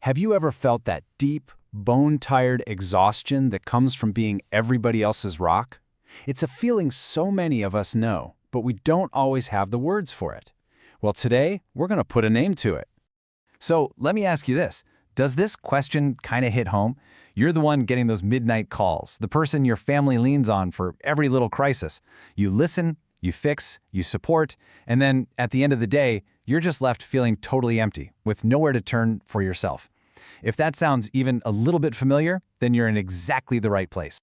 Have you ever felt that deep, bone-tired exhaustion that comes from being everybody else's rock? It's a feeling so many of us know, but we don't always have the words for it. Well, today, we're going to put a name to it. So let me ask you this. Does this question kind of hit home? You're the one getting those midnight calls, the person your family leans on for every little crisis. You listen, you fix, you support, and then at the end of the day, you're just left feeling totally empty, with nowhere to turn for yourself. If that sounds even a little bit familiar, then you're in exactly the right place.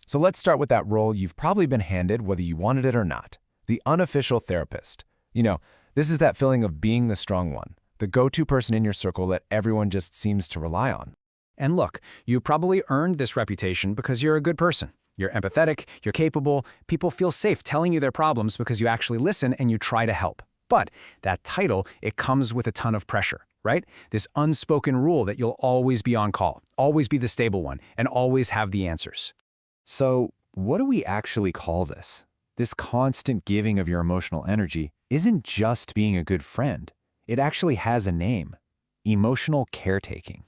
So let's start with that role you've probably been handed whether you wanted it or not, the unofficial therapist. This is that feeling of being the strong one, the go-to person in your circle that everyone just seems to rely on. And look, you probably earned this reputation because you're a good person. You're empathetic, you're capable, people feel safe telling you their problems because you actually listen and you try to help. But that title, it comes with a ton of pressure, right? This unspoken rule that you'll always be on call, always be the stable one, and always have the answers. So what do we actually call this? This constant giving of your emotional energy isn't just being a good friend. It actually has a name: emotional caretaking.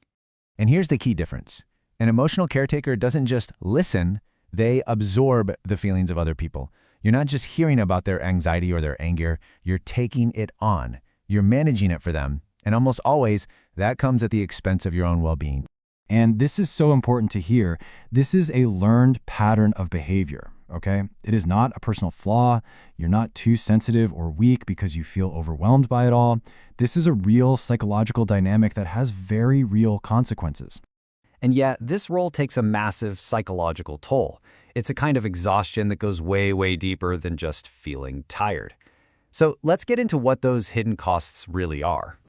And here's the key difference. An emotional caretaker doesn't just listen, they absorb the feelings of other people. You're not just hearing about their anxiety or their anger, you're taking it on. You're managing it for them, and almost always, that comes at the expense of your own well-being. And this is so important to hear. This is a learned pattern of behavior, okay? It is not a personal flaw. You're not too sensitive or weak because you feel overwhelmed by it all. This is a real psychological dynamic that has very real consequences. And yet, this role takes a massive psychological toll. It's a kind of exhaustion that goes way, way deeper than just feeling tired. So let's get into what those hidden costs really are.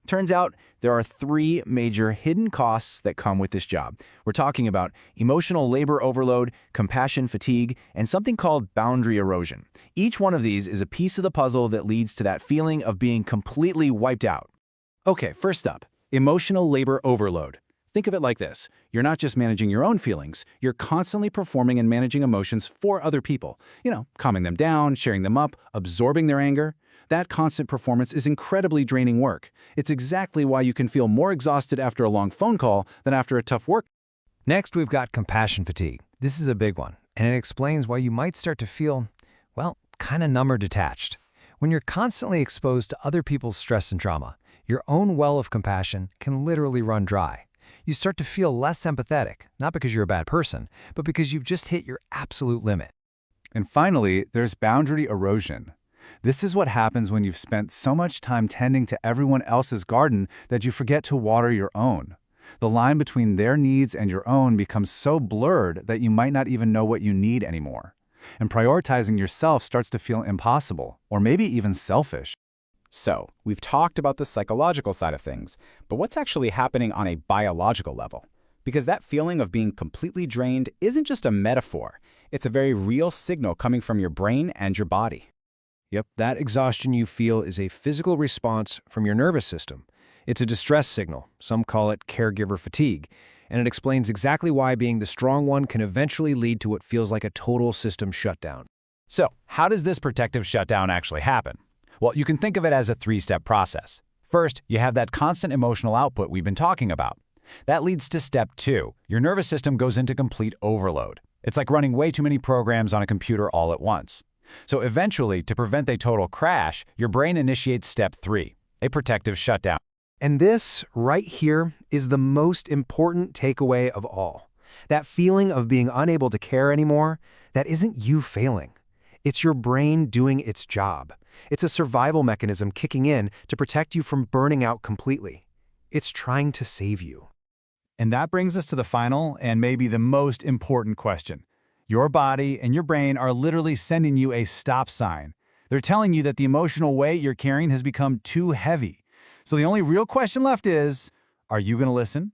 Turns out there are 3 major hidden costs that come with this job. We're talking about emotional labor overload, compassion fatigue, and something called boundary erosion. Each one of these is a piece of the puzzle that leads to that feeling of being completely wiped out. Okay, first up, emotional labor overload. Think of it like this. You're not just managing your own feelings, you're constantly performing and managing emotions for other people. Calming them down, cheering them up, absorbing their anger. That constant performance is incredibly draining work. It's exactly why you can feel more exhausted after a long phone call than after a tough work. Next, we've got compassion fatigue. This is a big one, and it explains why you might start to feel, kind of numb or detached. When you're constantly exposed to other people's stress and trauma, your own well of compassion can literally run dry. You start to feel less empathetic, not because you're a bad person, but because you've just hit your absolute limit. And finally, there's boundary erosion. This is what happens when you've spent so much time tending to everyone else's garden that you forget to water your own. The line between their needs and your own becomes so blurred that you might not even know what you need anymore. And prioritizing yourself starts to feel impossible, or maybe even selfish. So, we've talked about the psychological side of things, but what's actually happening on a biological level? Because that feeling of being completely drained isn't just a metaphor. It's a very real signal coming from your brain and your body. Yep, that exhaustion you feel is a physical response from your nervous system. It's a distress signal. Some call it caregiver fatigue. And it explains exactly why being the strong one can eventually lead to what feels like a total system shutdown. So, how does this protective shutdown actually happen? Well, you can think of it as a 3-step process. First, you have that constant emotional output we've been talking about. That leads to step 2. Your nervous system goes into complete overload. It's like running way too many programs on a computer all at once. So eventually, to prevent a total crash, your brain initiates step 3, a protective shutdown. And this, right here, is the most important takeaway of all. That feeling of being unable to care anymore, that isn't you failing. It's your brain doing its job. It's a survival mechanism kicking in to protect you from burning out completely. It's trying to save you. And that brings us to the final and maybe the most important question. Your body and your brain are literally sending you a stop sign. They're telling you that the emotional weight you're carrying has become too heavy. So the only real question left is, are you going to listen?